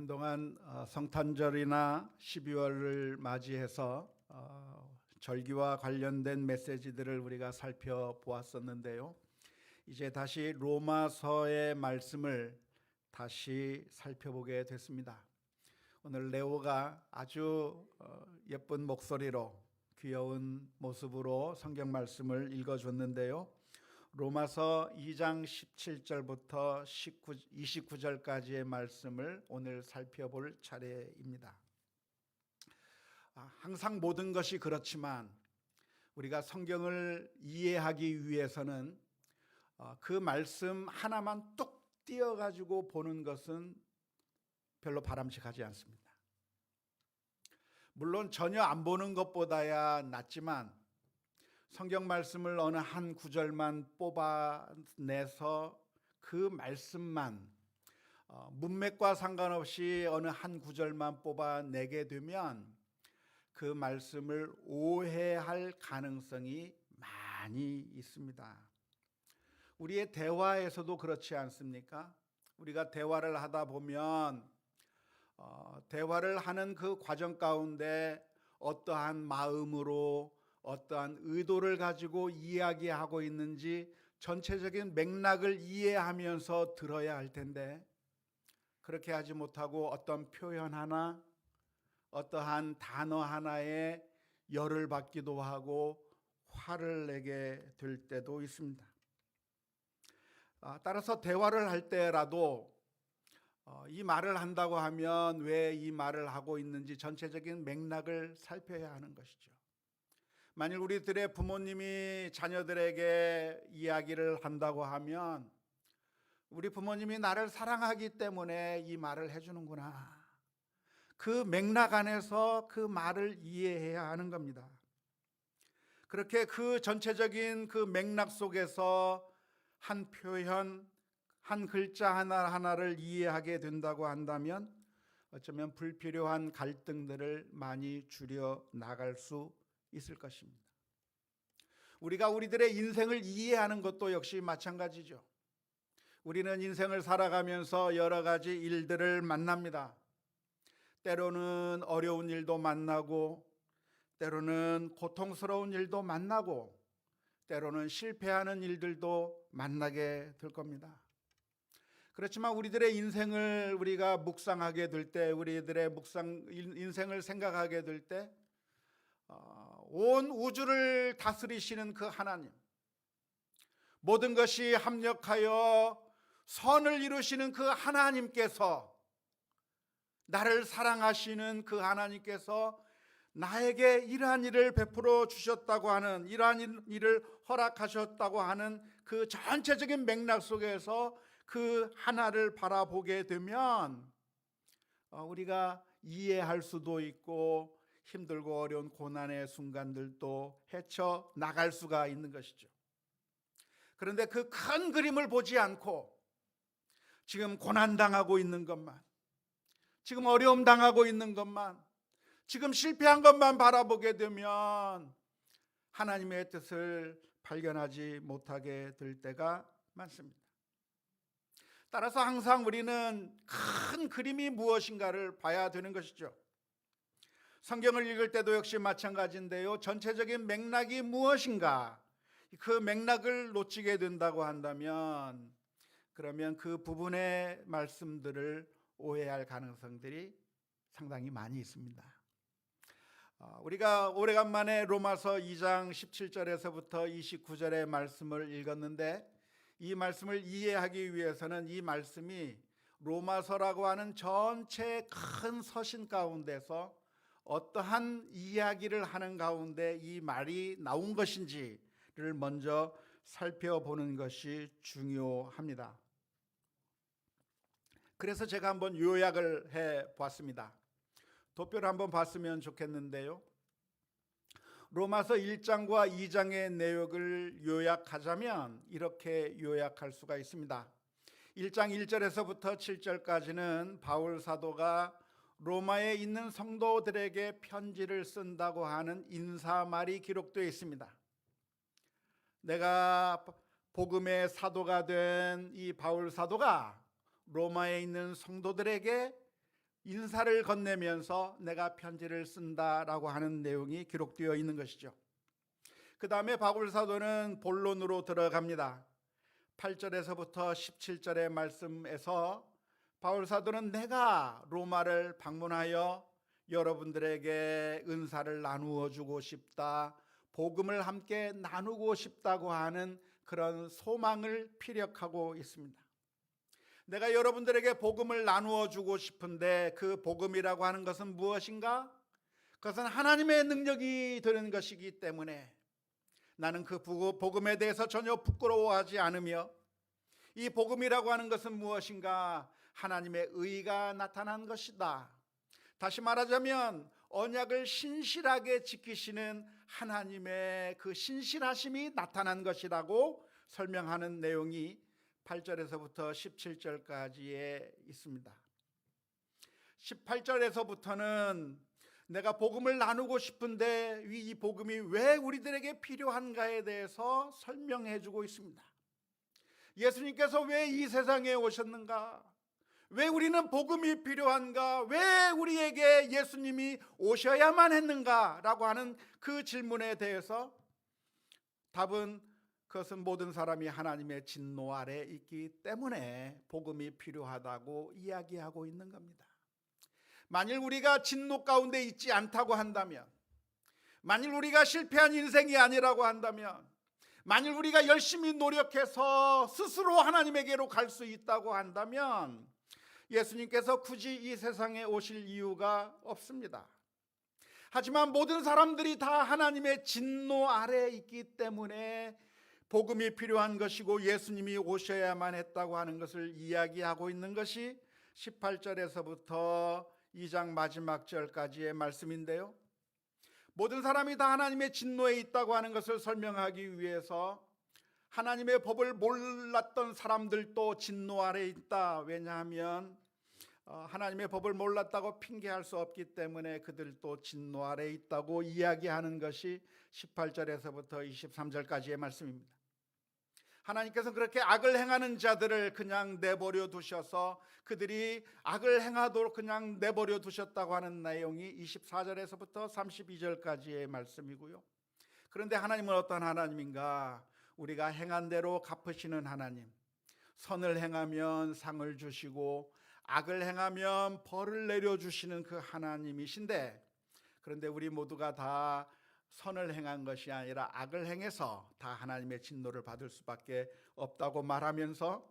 한동안 성탄절이나 12월을 맞이해서 절기와 관련된 메시지들을 우리가 살펴보았었는데요. 이제 다시 로마서의 말씀을 다시 살펴보게 됐습니다. 오늘 레오가 아주 예쁜 목소리로 귀여운 모습으로 성경 말씀을 읽어줬는데요. 로마서 2장 17절부터 29절까지의 말씀을 오늘 살펴볼 차례입니다. 항상 모든 것이 그렇지만 우리가 성경을 이해하기 위해서는 그 말씀 하나만 뚝 띄어가지고 보는 것은 별로 바람직하지 않습니다. 물론 전혀 안 보는 것보다야 낫지만 성경 말씀을 어느 한 구절만 뽑아내서 그 말씀만 문맥과 상관없이 어느 한 구절만 뽑아내게 되면 그 말씀을 오해할 가능성이 많이 있습니다. 우리의 대화에서도 그렇지 않습니까? 우리가 대화를 하다 보면 대화를 하는 그 과정 가운데 어떠한 마음으로 어떠한 의도를 가지고 이야기하고 있는지 전체적인 맥락을 이해하면서 들어야 할 텐데 그렇게 하지 못하고 어떤 표현 하나, 어떠한 단어 하나에 열을 받기도 하고 화를 내게 될 때도 있습니다. 따라서 대화를 할 때라도 이 말을 한다고 하면 왜 이 말을 하고 있는지 전체적인 맥락을 살펴야 하는 것이죠. 만일 우리들의 부모님이 자녀들에게 이야기를 한다고 하면 우리 부모님이 나를 사랑하기 때문에 이 말을 해주는구나. 그 맥락 안에서 그 말을 이해해야 하는 겁니다. 그렇게 그 전체적인 그 맥락 속에서 한 표현, 한 글자 하나하나를 이해하게 된다고 한다면 어쩌면 불필요한 갈등들을 많이 줄여 나갈 수 있을 것입니다. 우리가 우리들의 인생을 이해하는 것도 역시 마찬가지죠. 우리는 인생을 살아가면서 여러 가지 일들을 만납니다. 때로는 어려운 일도 만나고 때로는 고통스러운 일도 만나고 때로는 실패하는 일들도 만나게 될 겁니다. 그렇지만 우리들의 인생을 우리가 묵상하게 될 때, 우리들의 인생을 생각하게 될 때 온 우주를 다스리시는 그 하나님, 모든 것이 합력하여 선을 이루시는 그 하나님께서, 나를 사랑하시는 그 하나님께서 나에게 이러한 일을 베풀어 주셨다고 하는, 이러한 일을 허락하셨다고 하는 그 전체적인 맥락 속에서 그 하나를 바라보게 되면 우리가 이해할 수도 있고 힘들고 어려운 고난의 순간들도 헤쳐 나갈 수가 있는 것이죠. 그런데 그 큰 그림을 보지 않고 지금 고난당하고 있는 것만, 지금 어려움 당하고 있는 것만, 지금 실패한 것만 바라보게 되면 하나님의 뜻을 발견하지 못하게 될 때가 많습니다. 따라서 항상 우리는 큰 그림이 무엇인가를 봐야 되는 것이죠. 성경을 읽을 때도 역시 마찬가지인데요. 전체적인 맥락이 무엇인가, 그 맥락을 놓치게 된다고 한다면 그러면 그 부분의 말씀들을 오해할 가능성들이 상당히 많이 있습니다. 우리가 오래간만에 로마서 2장 17절에서부터 29절의 말씀을 읽었는데 이 말씀을 이해하기 위해서는 이 말씀이 로마서라고 하는 전체 큰 서신 가운데서 어떠한 이야기를 하는 가운데 이 말이 나온 것인지를 먼저 살펴보는 것이 중요합니다. 그래서 제가 한번 요약을 해봤습니다. 도표를 한번 봤으면 좋겠는데요. 로마서 1장과 2장의 내용을 요약하자면 이렇게 요약할 수가 있습니다. 1장 1절에서부터 7절까지는 바울 사도가 로마에 있는 성도들에게 편지를 쓴다고 하는 인사말이 기록되어 있습니다. 내가 복음의 사도가 된 이 바울 사도가 로마에 있는 성도들에게 인사를 건네면서 내가 편지를 쓴다라고 하는 내용이 기록되어 있는 것이죠. 그 다음에 바울 사도는 본론으로 들어갑니다. 8절에서부터 17절의 말씀에서 바울 사도는 내가 로마를 방문하여 여러분들에게 은사를 나누어 주고 싶다, 복음을 함께 나누고 싶다고 하는 그런 소망을 피력하고 있습니다. 내가 여러분들에게 복음을 나누어 주고 싶은데 그 복음이라고 하는 것은 무엇인가? 그것은 하나님의 능력이 되는 것이기 때문에 나는 그 복음에 대해서 전혀 부끄러워하지 않으며, 이 복음이라고 하는 것은 무엇인가? 하나님의 의가 나타난 것이다. 다시 말하자면 언약을 신실하게 지키시는 하나님의 그 신실하심이 나타난 것이라고 설명하는 내용이 8절에서부터 17절까지에 있습니다. 18절에서부터는 내가 복음을 나누고 싶은데 이 복음이 왜 우리들에게 필요한가에 대해서 설명해 주고 있습니다. 예수님께서 왜 이 세상에 오셨는가? 왜 우리는 복음이 필요한가? 왜 우리에게 예수님이 오셔야만 했는가? 라고 하는 그 질문에 대해서 답은 그것은 모든 사람이 하나님의 진노 아래 있기 때문에 복음이 필요하다고 이야기하고 있는 겁니다. 만일 우리가 진노 가운데 있지 않다고 한다면, 만일 우리가 실패한 인생이 아니라고 한다면, 만일 우리가 열심히 노력해서 스스로 하나님에게로 갈 수 있다고 한다면 예수님께서 굳이 이 세상에 오실 이유가 없습니다. 하지만 모든 사람들이 다 하나님의 진노 아래에 있기 때문에 복음이 필요한 것이고 예수님이 오셔야만 했다고 하는 것을 이야기하고 있는 것이 18절에서부터 2장 마지막 절까지의 말씀인데요. 모든 사람이 다 하나님의 진노에 있다고 하는 것을 설명하기 위해서 하나님의 법을 몰랐던 사람들도 진노 아래에 있다. 왜냐하면 하나님의 법을 몰랐다고 핑계할 수 없기 때문에 그들도 진노 아래에 있다고 이야기하는 것이 18절에서부터 23절까지의 말씀입니다. 하나님께서 그렇게 악을 행하는 자들을 그냥 내버려 두셔서 그들이 악을 행하도록 그냥 내버려 두셨다고 하는 내용이 24절에서부터 32절까지의 말씀이고요. 그런데 하나님은 어떤 하나님인가? 우리가 행한 대로 갚으시는 하나님, 선을 행하면 상을 주시고 악을 행하면 벌을 내려주시는 그 하나님이신데, 그런데 우리 모두가 다 선을 행한 것이 아니라 악을 행해서 다 하나님의 진노를 받을 수밖에 없다고 말하면서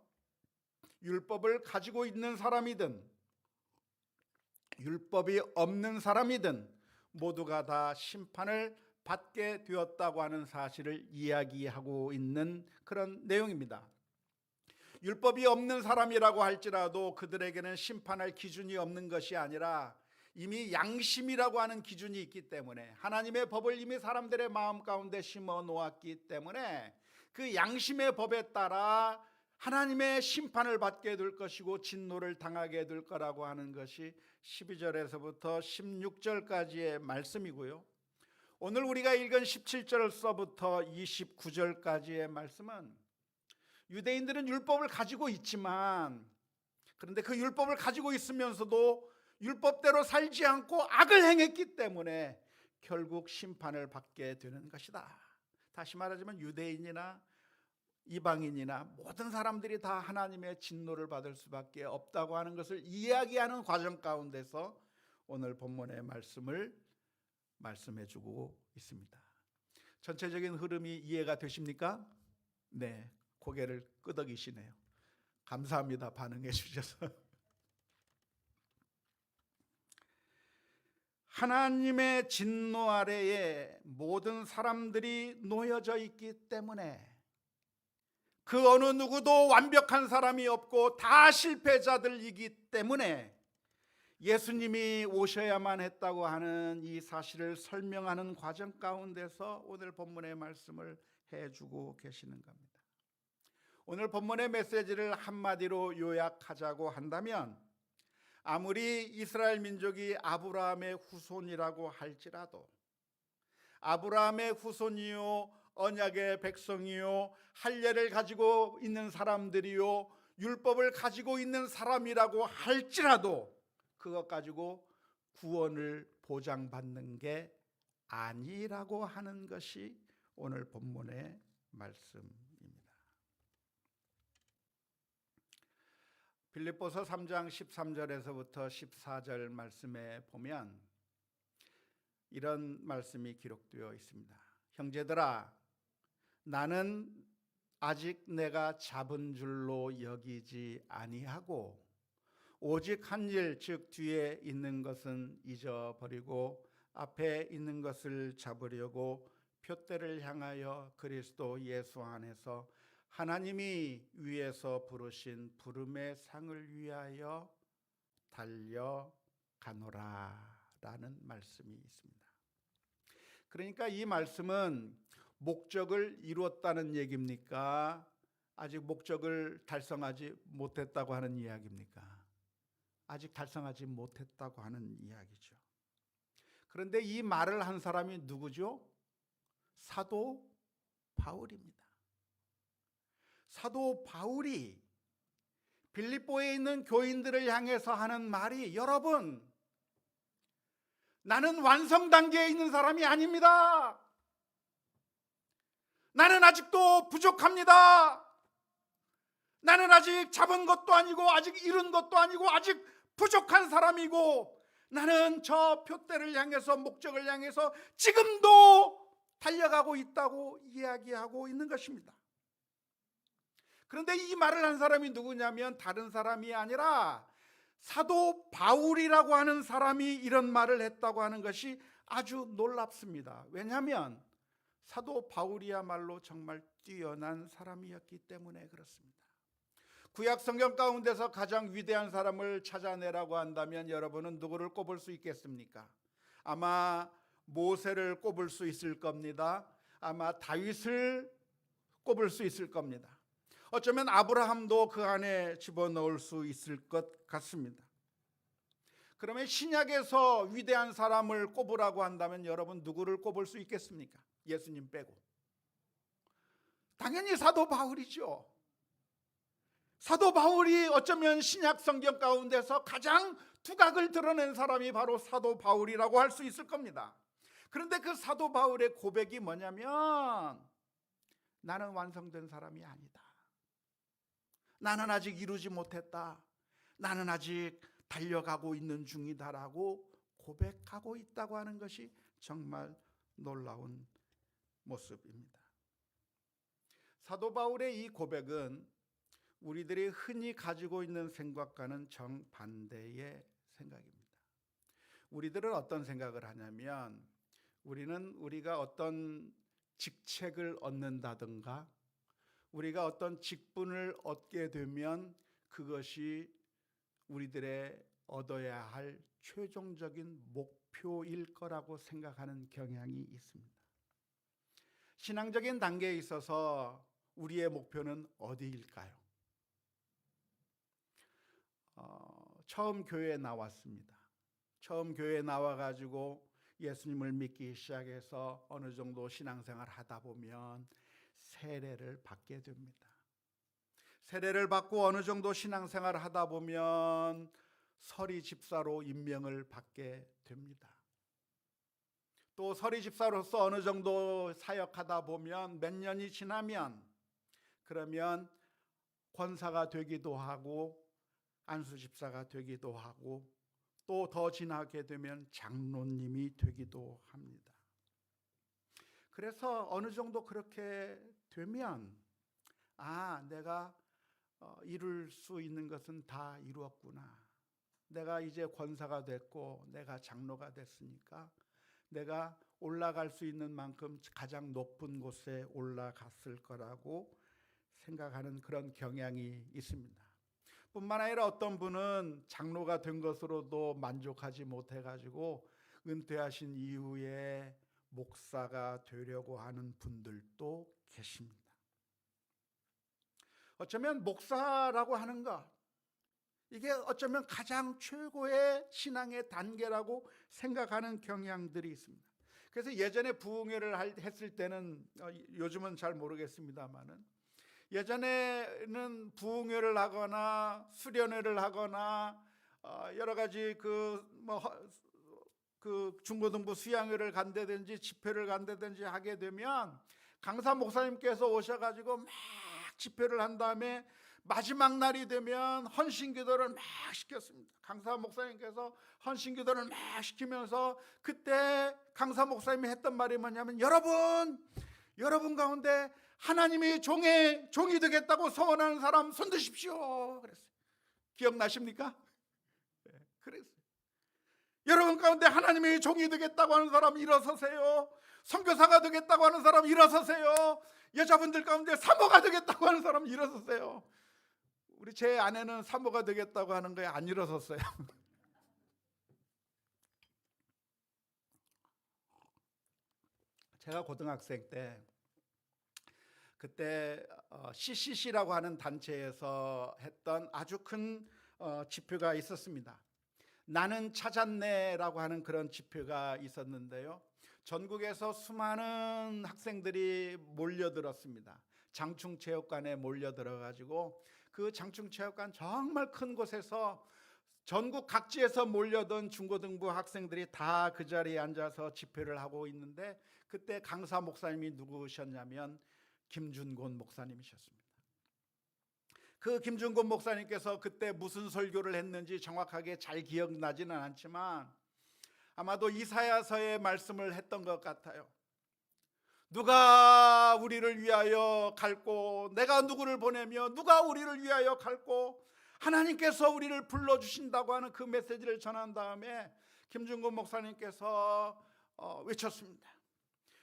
율법을 가지고 있는 사람이든 율법이 없는 사람이든 모두가 다 심판을 받게 되었다고 하는 사실을 이야기하고 있는 그런 내용입니다. 율법이 없는 사람이라고 할지라도 그들에게는 심판할 기준이 없는 것이 아니라 이미 양심이라고 하는 기준이 있기 때문에, 하나님의 법을 이미 사람들의 마음 가운데 심어 놓았기 때문에 그 양심의 법에 따라 하나님의 심판을 받게 될 것이고 진노를 당하게 될 거라고 하는 것이 12절에서부터 16절까지의 말씀이고요. 오늘 우리가 읽은 17절서부터 29절까지의 말씀은 유대인들은 율법을 가지고 있지만, 그런데 그 율법을 가지고 있으면서도 율법대로 살지 않고 악을 행했기 때문에 결국 심판을 받게 되는 것이다. 다시 말하자면 유대인이나 이방인이나 모든 사람들이 다 하나님의 진노를 받을 수밖에 없다고 하는 것을 이야기하는 과정 가운데서 오늘 본문의 말씀을 말씀해 주고 있습니다. 전체적인 흐름이 이해가 되십니까? 네, 고개를 끄덕이시네요. 감사합니다. 반응해 주셔서. 하나님의 진노 아래에 모든 사람들이 놓여져 있기 때문에 그 어느 누구도 완벽한 사람이 없고 다 실패자들이기 때문에 예수님이 오셔야만 했다고 하는 이 사실을 설명하는 과정 가운데서 오늘 본문의 말씀을 해주고 계시는 겁니다. 오늘 본문의 메시지를 한마디로 요약하자고 한다면, 아무리 이스라엘 민족이 아브라함의 후손이라고 할지라도, 아브라함의 후손이요 언약의 백성이요 할례를 가지고 있는 사람들이요 율법을 가지고 있는 사람이라고 할지라도 그것 가지고 구원을 보장받는 게 아니라고 하는 것이 오늘 본문의 말씀입니다. 빌립보서 3장 13절에서부터 14절 말씀에 보면 이런 말씀이 기록되어 있습니다. 형제들아, 나는 아직 내가 잡은 줄로 여기지 아니하고 오직 한 일, 즉 뒤에 있는 것은 잊어버리고 앞에 있는 것을 잡으려고 표대를 향하여 그리스도 예수 안에서 하나님이 위에서 부르신 부름의 상을 위하여 달려가노라 라는 말씀이 있습니다. 그러니까 이 말씀은 목적을 이루었다는 얘기입니까? 아직 목적을 달성하지 못했다고 하는 이야기입니까? 아직 달성하지 못했다고 하는 이야기죠. 그런데 이 말을 한 사람이 누구죠? 사도 바울입니다. 사도 바울이 빌립보에 있는 교인들을 향해서 하는 말이, 여러분, 나는 완성 단계에 있는 사람이 아닙니다. 나는 아직도 부족합니다. 나는 아직 잡은 것도 아니고 아직 이룬 것도 아니고 아직 부족한 사람이고, 나는 저 표대를 향해서, 목적을 향해서 지금도 달려가고 있다고 이야기하고 있는 것입니다. 그런데 이 말을 한 사람이 누구냐면 다른 사람이 아니라 사도 바울이라고 하는 사람이 이런 말을 했다고 하는 것이 아주 놀랍습니다. 왜냐하면 사도 바울이야말로 정말 뛰어난 사람이었기 때문에 그렇습니다. 구약 성경 가운데서 가장 위대한 사람을 찾아내라고 한다면 여러분은 누구를 꼽을 수 있겠습니까? 아마 모세를 꼽을 수 있을 겁니다. 아마 다윗을 꼽을 수 있을 겁니다. 어쩌면 아브라함도 그 안에 집어넣을 수 있을 것 같습니다. 그러면 신약에서 위대한 사람을 꼽으라고 한다면 여러분 누구를 꼽을 수 있겠습니까? 예수님 빼고. 당연히 사도 바울이죠. 사도 바울이 어쩌면 신약 성경 가운데서 가장 두각을 드러낸 사람이 바로 사도 바울이라고 할 수 있을 겁니다. 그런데 그 사도 바울의 고백이 뭐냐면, 나는 완성된 사람이 아니다. 나는 아직 이루지 못했다. 나는 아직 달려가고 있는 중이다라고 고백하고 있다고 하는 것이 정말 놀라운 모습입니다. 사도 바울의 이 고백은 우리들이 흔히 가지고 있는 생각과는 정반대의 생각입니다. 우리들은 어떤 생각을 하냐면, 우리는 우리가 어떤 직책을 얻는다든가 우리가 어떤 직분을 얻게 되면 그것이 우리들의 얻어야 할 최종적인 목표일 거라고 생각하는 경향이 있습니다. 신앙적인 단계에 있어서 우리의 목표는 어디일까요? 처음 교회에 나왔습니다. 처음 교회에 나와가지고 예수님을 믿기 시작해서 어느 정도 신앙생활 하다 보면 세례를 받게 됩니다. 세례를 받고 어느 정도 신앙생활 하다 보면 서리 집사로 임명을 받게 됩니다. 또 서리 집사로서 어느 정도 사역하다 보면 몇 년이 지나면 그러면 권사가 되기도 하고 안수 집사가 되기도 하고 또 더 지나게 되면 장로님이 되기도 합니다. 그래서 어느 정도 그렇게 되면 내가 이룰 수 있는 것은 다 이루었구나. 내가 이제 권사가 됐고 내가 장로가 됐으니까 내가 올라갈 수 있는 만큼 가장 높은 곳에 올라갔을 거라고 생각하는 그런 경향이 있습니다. 뿐만 아니라 어떤 분은 장로가 된 것으로도 만족하지 못해가지고 은퇴하신 이후에 목사가 되려고 하는 분들도 계십니다. 어쩌면 목사라고 하는 것, 이게 어쩌면 가장 최고의 신앙의 단계라고 생각하는 경향들이 있습니다. 그래서 예전에 부흥회를 했을 때는, 요즘은 잘 모르겠습니다만은, 예전에는 부흥회를 하거나 수련회를 하거나 여러 가지 그 중고등부 수양회를 간다든지 집회를 간다든지 하게 되면 강사 목사님께서 오셔가지고 막 집회를 한 다음에 마지막 날이 되면 헌신기도를 막 시켰습니다. 강사 목사님께서 헌신기도를 막 시키면서 그때 강사 목사님이 했던 말이 뭐냐면, 여러분 가운데 하나님이 종이 되겠다고 소원하는 사람 손 드십시오 그랬어요. 기억나십니까? 네, 그랬어요. 여러분 가운데 하나님이 종이 되겠다고 하는 사람 일어서세요. 선교사가 되겠다고 하는 사람 일어서세요. 여자분들 가운데 사모가 되겠다고 하는 사람 일어서세요. 우리 제 아내는 사모가 되겠다고 하는 거에 안 일어섰어요. 제가 고등학생 때 그때 CCC라고 하는 단체에서 했던 아주 큰 집회가 있었습니다. 나는 찾았네라고 하는 그런 집회가 있었는데요. 전국에서 수많은 학생들이 몰려들었습니다. 장충체육관에 몰려들어가지고 그 장충체육관 정말 큰 곳에서 전국 각지에서 몰려든 중고등부 학생들이 다 그 자리에 앉아서 집회를 하고 있는데, 그때 강사 목사님이 누구셨냐면 김준곤 목사님이셨습니다. 그 김준곤 목사님께서 그때 무슨 설교를 했는지 정확하게 잘 기억나지는 않지만 아마도 이사야서의 말씀을 했던 것 같아요. 누가 우리를 위하여 갈고, 내가 누구를 보내며 누가 우리를 위하여 갈고, 하나님께서 우리를 불러주신다고 하는 그 메시지를 전한 다음에 김준곤 목사님께서 외쳤습니다.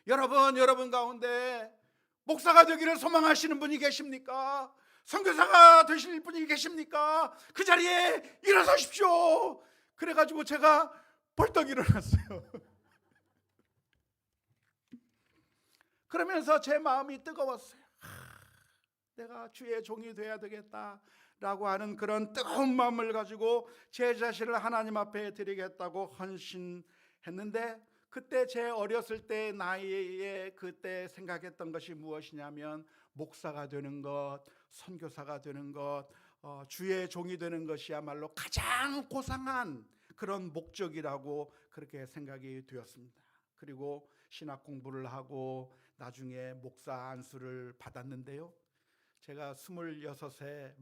여러분 가운데 목사가 되기를 소망하시는 분이 계십니까? 선교사가 되실 분이 계십니까? 그 자리에 일어서십시오. 그래가지고 제가 벌떡 일어났어요. 그러면서 제 마음이 뜨거웠어요. 내가 주의 종이 돼야 되겠다라고 하는 그런 뜨거운 마음을 가지고 제 자신을 하나님 앞에 드리겠다고 헌신했는데, 그때 제 어렸을 때 나이에 그때 생각했던 것이 무엇이냐면, 목사가 되는 것, 선교사가 되는 것, 주의 종이 되는 것이야말로 가장 고상한 그런 목적이라고 그렇게 생각이 되었습니다. 그리고 신학 공부를 하고 나중에 목사 안수를 받았는데요. 제가 26세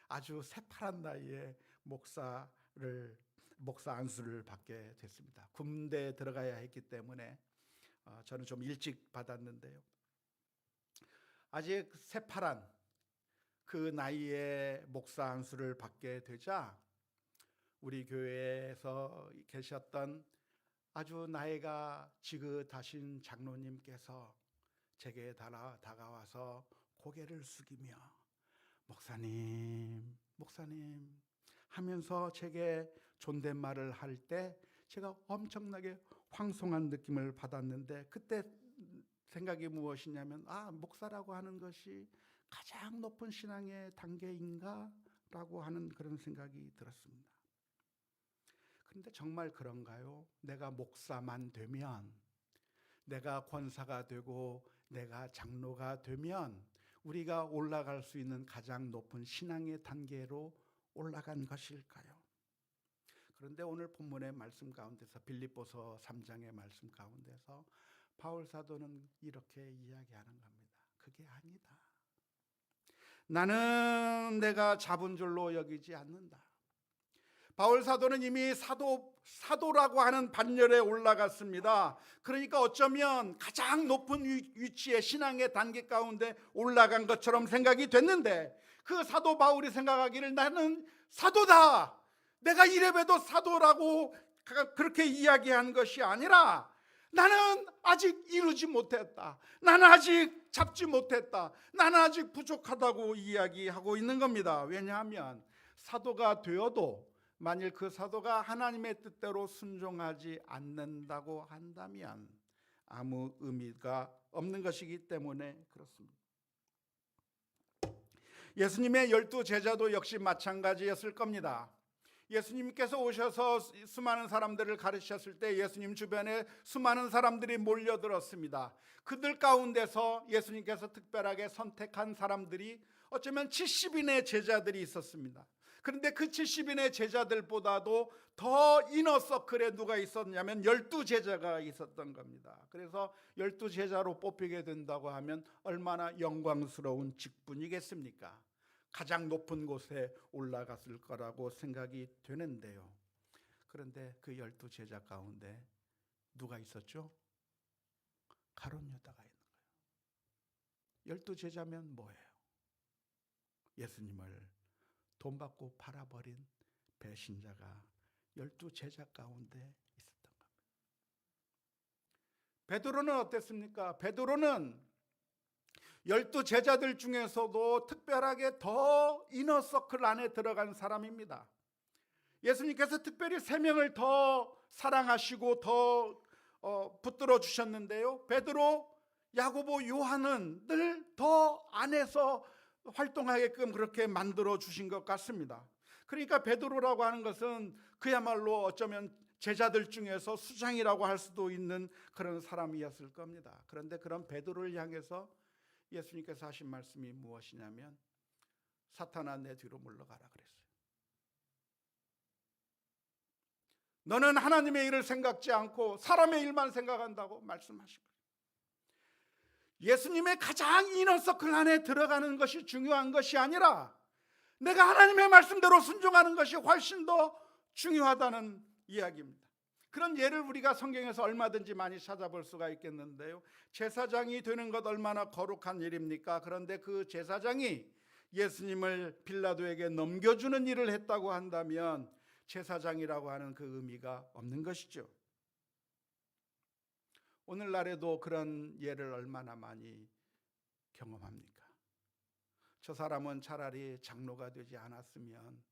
아주 새파란 나이에 목사 안수를 받게 됐습니다. 군대에 들어가야 했기 때문에 저는 좀 일찍 받았는데요. 아직 새파란 그 나이에 목사 안수를 받게 되자 우리 교회에서 계셨던 아주 나이가 지긋하신 장로님께서 제게 다가와서 고개를 숙이며 목사님 하면서 제게 존댓말을 할 때 제가 엄청나게 황송한 느낌을 받았는데, 그때 생각이 무엇이냐면, 목사라고 하는 것이 가장 높은 신앙의 단계인가? 라고 하는 그런 생각이 들었습니다. 그런데 정말 그런가요? 내가 목사만 되면, 내가 권사가 되고 내가 장로가 되면 우리가 올라갈 수 있는 가장 높은 신앙의 단계로 올라간 것일까요? 그런데 오늘 본문의 말씀 가운데서, 빌립보서 3장의 말씀 가운데서 바울 사도는 이렇게 이야기하는 겁니다. 그게 아니다. 나는 내가 잡은 줄로 여기지 않는다. 바울 사도는 이미 사도라고 하는 반열에 올라갔습니다. 그러니까 어쩌면 가장 높은 위치에 신앙의 단계 가운데 올라간 것처럼 생각이 됐는데, 그 사도 바울이 생각하기를 나는 사도다, 내가 이래봬도 사도라고 그렇게 이야기한 것이 아니라, 나는 아직 이루지 못했다, 나는 아직 잡지 못했다, 나는 아직 부족하다고 이야기하고 있는 겁니다. 왜냐하면 사도가 되어도 만일 그 사도가 하나님의 뜻대로 순종하지 않는다고 한다면 아무 의미가 없는 것이기 때문에 그렇습니다. 예수님의 12 제자도 역시 마찬가지였을 겁니다. 예수님께서 오셔서 수많은 사람들을 가르치셨을 때 예수님 주변에 수많은 사람들이 몰려들었습니다. 그들 가운데서 예수님께서 특별하게 선택한 사람들이 어쩌면 70인의 제자들이 있었습니다. 그런데 그 70인의 제자들보다도 더 이너서클에 누가 있었냐면 12제자가 있었던 겁니다. 그래서 12제자로 뽑히게 된다고 하면 얼마나 영광스러운 직분이겠습니까? 가장 높은 곳에 올라갔을 거라고 생각이 되는데요. 그런데 그 12제자 가운데 누가 있었죠? 가룟 유다가 있는 거예요. 12제자면 뭐예요? 예수님을 돈 받고 팔아버린 배신자가 12제자 가운데 있었던 겁니다. 베드로는 어땠습니까? 베드로는 12제자들 중에서도 특별하게 더 이너서클 안에 들어간 사람입니다. 예수님께서 특별히 3명을 더 사랑하시고 더 붙들어 주셨는데요. 베드로, 야고보, 요한은 늘 더 안에서 활동하게끔 그렇게 만들어 주신 것 같습니다. 그러니까 베드로라고 하는 것은 그야말로 어쩌면 제자들 중에서 수장이라고 할 수도 있는 그런 사람이었을 겁니다. 그런데 그런 베드로를 향해서 예수님께서 하신 말씀이 무엇이냐면 사탄아 내 뒤로 물러가라 그랬어요. 너는 하나님의 일을 생각지 않고 사람의 일만 생각한다고 말씀하신 거예요. 예수님의 가장 이너서클 안에 들어가는 것이 중요한 것이 아니라 내가 하나님의 말씀대로 순종하는 것이 훨씬 더 중요하다는 이야기입니다. 그런 예를 우리가 성경에서 얼마든지 많이 찾아볼 수가 있겠는데요. 제사장이 되는 것 얼마나 거룩한 일입니까? 그런데 그 제사장이 예수님을 빌라도에게 넘겨주는 일을 했다고 한다면 제사장이라고 하는 그 의미가 없는 것이죠. 오늘날에도 그런 예를 얼마나 많이 경험합니까? 저 사람은 차라리 장로가 되지 않았으면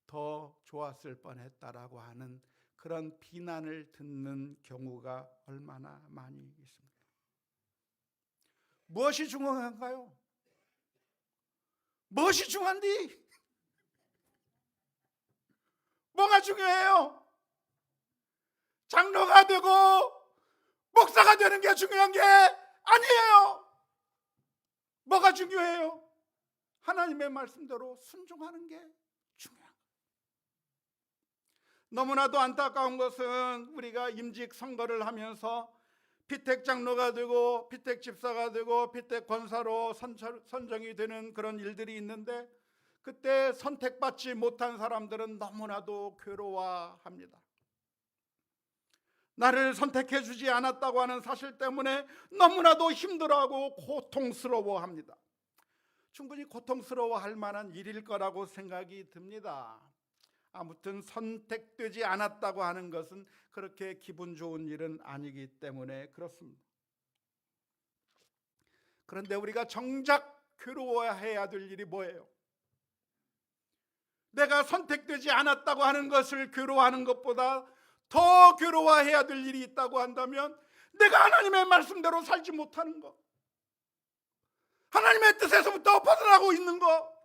더 좋았을 뻔했다라고 하는 그런 비난을 듣는 경우가 얼마나 많이 있습니까? 무엇이 중요한가요? 무엇이 중요한디? 뭐가 중요해요? 장로가 되고 목사가 되는 게 중요한 게 아니에요. 뭐가 중요해요? 하나님의 말씀대로 순종하는 게 중요한 거예요. 너무나도 안타까운 것은 우리가 임직 선거를 하면서 피택 장로가 되고 피택 집사가 되고 피택 권사로 선정이 되는 그런 일들이 있는데 그때 선택받지 못한 사람들은 너무나도 괴로워합니다. 나를 선택해 주지 않았다고 하는 사실 때문에 너무나도 힘들어하고 고통스러워합니다. 충분히 고통스러워할 만한 일일 거라고 생각이 듭니다. 아무튼 선택되지 않았다고 하는 것은 그렇게 기분 좋은 일은 아니기 때문에 그렇습니다. 그런데 우리가 정작 괴로워해야 될 일이 뭐예요? 내가 선택되지 않았다고 하는 것을 괴로워하는 것보다 더 괴로워해야 될 일이 있다고 한다면 내가 하나님의 말씀대로 살지 못하는 것, 하나님의 뜻에서부터 벗어나고 있는 것,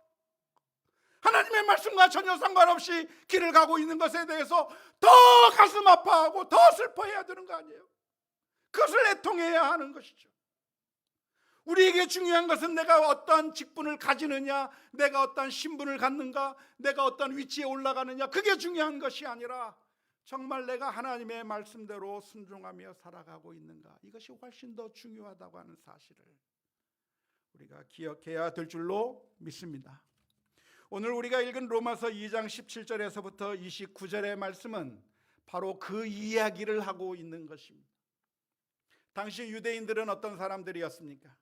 하나님의 말씀과 전혀 상관없이 길을 가고 있는 것에 대해서 더 가슴 아파하고 더 슬퍼해야 되는 거 아니에요? 그것을 애통해야 하는 것이죠. 우리에게 중요한 것은 내가 어떠한 직분을 가지느냐, 내가 어떠한 신분을 갖는가, 내가 어떠한 위치에 올라가느냐, 그게 중요한 것이 아니라 정말 내가 하나님의 말씀대로 순종하며 살아가고 있는가, 이것이 훨씬 더 중요하다고 하는 사실을 우리가 기억해야 될 줄로 믿습니다. 오늘 우리가 읽은 로마서 2장 17절에서부터 29절의 말씀은 바로 그 이야기를 하고 있는 것입니다. 당시 유대인들은 어떤 사람들이었습니까?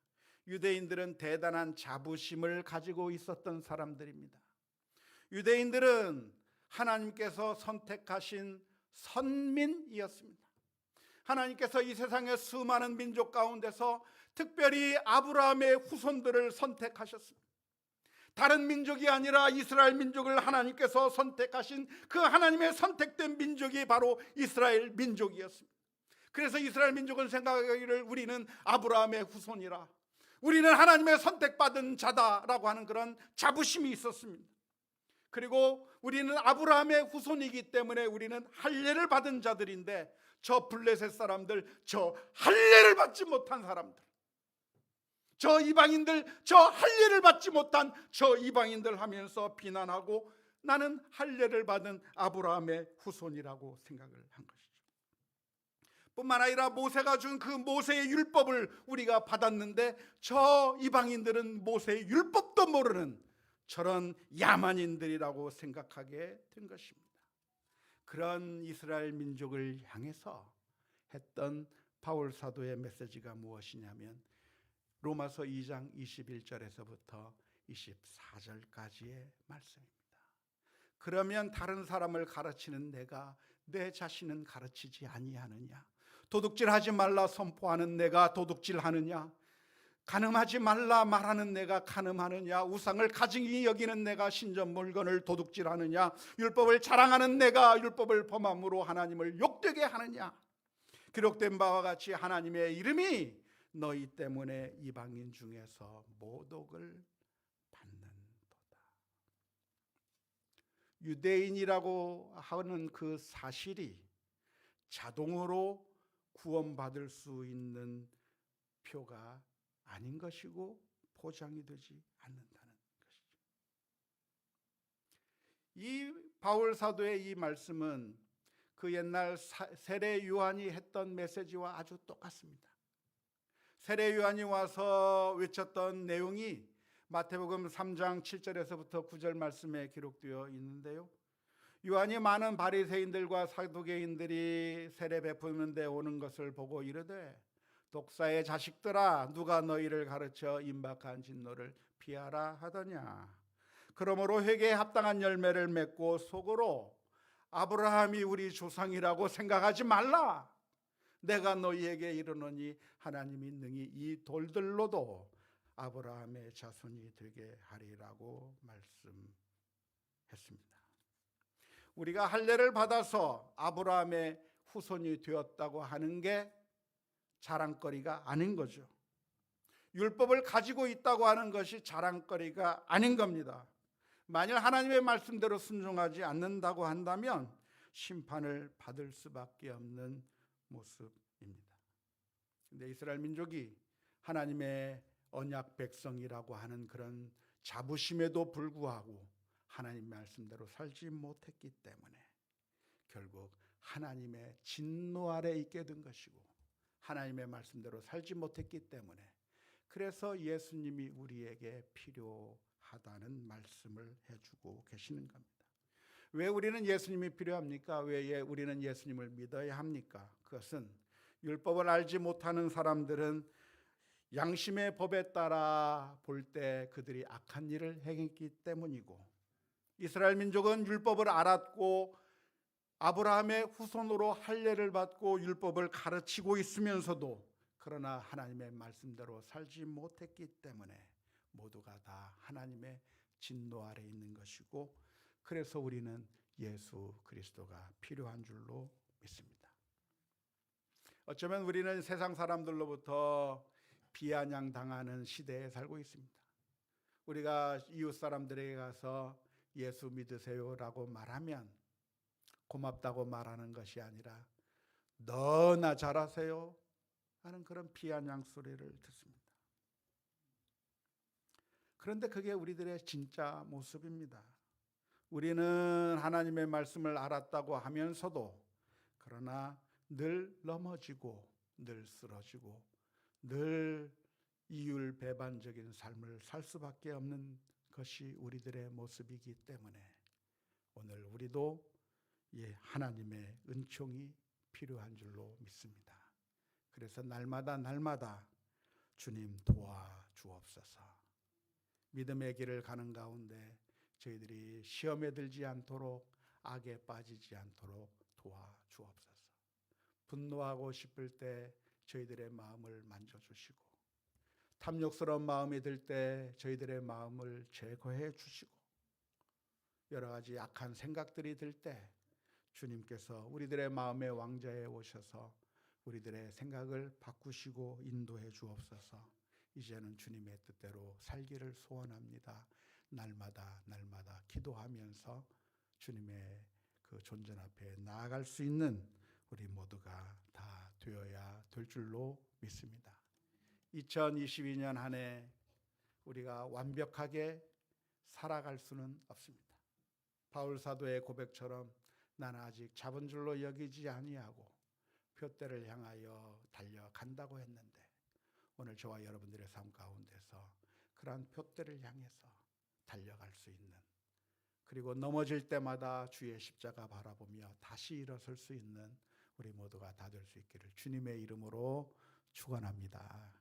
유대인들은 대단한 자부심을 가지고 있었던 사람들입니다. 유대인들은 하나님께서 선택하신 선민이었습니다. 하나님께서 이 세상의 수많은 민족 가운데서 특별히 아브라함의 후손들을 선택하셨습니다. 다른 민족이 아니라 이스라엘 민족을 하나님께서 선택하신 그 하나님의 선택된 민족이 바로 이스라엘 민족이었습니다. 그래서 이스라엘 민족은 생각하기를 우리는 아브라함의 후손이라, 우리는 하나님의 선택받은 자다라고 하는 그런 자부심이 있었습니다. 그리고 우리는 아브라함의 후손이기 때문에 우리는 할례를 받은 자들인데 저 블레셋 사람들, 저 할례를 받지 못한 사람들, 저 이방인들, 저 할례를 받지 못한 저 이방인들 하면서 비난하고 나는 할례를 받은 아브라함의 후손이라고 생각을 한 것이죠. 뿐만 아니라 모세가 준 그 모세의 율법을 우리가 받았는데 저 이방인들은 모세의 율법도 모르는 저런 야만인들이라고 생각하게 된 것입니다. 그런 이스라엘 민족을 향해서 했던 바울 사도의 메시지가 무엇이냐면 로마서 2장 21절에서부터 24절까지의 말씀입니다. 그러면 다른 사람을 가르치는 내가 내 자신은 가르치지 아니하느냐? 도둑질하지 말라 선포하는 내가 도둑질하느냐? 간음하지 말라 말하는 내가 간음하느냐? 우상을 가증히 여기는 내가 신전 물건을 도둑질하느냐? 율법을 자랑하는 내가 율법을 범함으로 하나님을 욕되게 하느냐? 기록된 바와 같이 하나님의 이름이 너희 때문에 이방인 중에서 모독을 받는도다. 유대인이라고 하는 그 사실이 자동으로 구원받을 수 있는 표가 아닌 것이고 보장이 되지 않는다는 것이죠. 이 바울 사도의 이 말씀은 그 옛날 세례 요한이 했던 메시지와 아주 똑같습니다. 세례 요한이 와서 외쳤던 내용이 마태복음 3장 7절에서부터 9절 말씀에 기록되어 있는데요. 요한이 많은 바리새인들과 사두개인들이 세례 베푸는 데 오는 것을 보고 이르되 독사의 자식들아 누가 너희를 가르쳐 임박한 진노를 피하라 하더냐. 그러므로 회개에 합당한 열매를 맺고 속으로 아브라함이 우리 조상이라고 생각하지 말라. 내가 너희에게 이르노니 하나님이 능히 이 돌들로도 아브라함의 자손이 되게 하리라고 말씀했습니다. 우리가 할례를 받아서 아브라함의 후손이 되었다고 하는 게 자랑거리가 아닌 거죠. 율법을 가지고 있다고 하는 것이 자랑거리가 아닌 겁니다. 만일 하나님의 말씀대로 순종하지 않는다고 한다면 심판을 받을 수밖에 없는 모습입니다. 그런데 이스라엘 민족이 하나님의 언약 백성이라고 하는 그런 자부심에도 불구하고 하나님 말씀대로 살지 못했기 때문에 결국 하나님의 진노 아래 있게 된 것이고 하나님의 말씀대로 살지 못했기 때문에 그래서 예수님이 우리에게 필요하다는 말씀을 해주고 계시는 겁니다. 왜 우리는 예수님이 필요합니까? 왜 우리는 예수님을 믿어야 합니까? 그것은 율법을 알지 못하는 사람들은 양심의 법에 따라 볼 때 그들이 악한 일을 행했기 때문이고 이스라엘 민족은 율법을 알았고 아브라함의 후손으로 할례를 받고 율법을 가르치고 있으면서도 그러나 하나님의 말씀대로 살지 못했기 때문에 모두가 다 하나님의 진노 아래 있는 것이고 그래서 우리는 예수 그리스도가 필요한 줄로 믿습니다. 어쩌면 우리는 세상 사람들로부터 비아냥당하는 시대에 살고 있습니다. 우리가 이웃 사람들에게 가서 예수 믿으세요라고 말하면 고맙다고 말하는 것이 아니라 너나 잘하세요 하는 그런 비아냥 소리를 듣습니다. 그런데 그게 우리들의 진짜 모습입니다. 우리는 하나님의 말씀을 알았다고 하면서도 그러나 늘 넘어지고 늘 쓰러지고 늘 이율배반적인 삶을 살 수밖에 없는 것이 우리들의 모습이기 때문에 오늘 우리도 하나님의 은총이 필요한 줄로 믿습니다. 그래서 날마다 주님 도와주옵소서. 믿음의 길을 가는 가운데 저희들이 시험에 들지 않도록 악에 빠지지 않도록 도와주옵소서. 분노하고 싶을 때 저희들의 마음을 만져주시고 탐욕스러운 마음이 들 때 저희들의 마음을 제거해 주시고 여러 가지 악한 생각들이 들 때 주님께서 우리들의 마음의 왕좌에 오셔서 우리들의 생각을 바꾸시고 인도해 주옵소서. 이제는 주님의 뜻대로 살기를 소원합니다. 날마다 기도하면서 주님의 그 존전 앞에 나아갈 수 있는 우리 모두가 다 되어야 될 줄로 믿습니다. 2022년 한 해 우리가 완벽하게 살아갈 수는 없습니다. 바울 사도의 고백처럼 나는 아직 잡은 줄로 여기지 아니하고 표대를 향하여 달려간다고 했는데, 오늘 저와 여러분들의 삶 가운데서 그러한 표대를 향해서 달려갈 수 있는, 그리고 넘어질 때마다 주의 십자가 바라보며 다시 일어설 수 있는 우리 모두가 다 될 수 있기를 주님의 이름으로 축원합니다.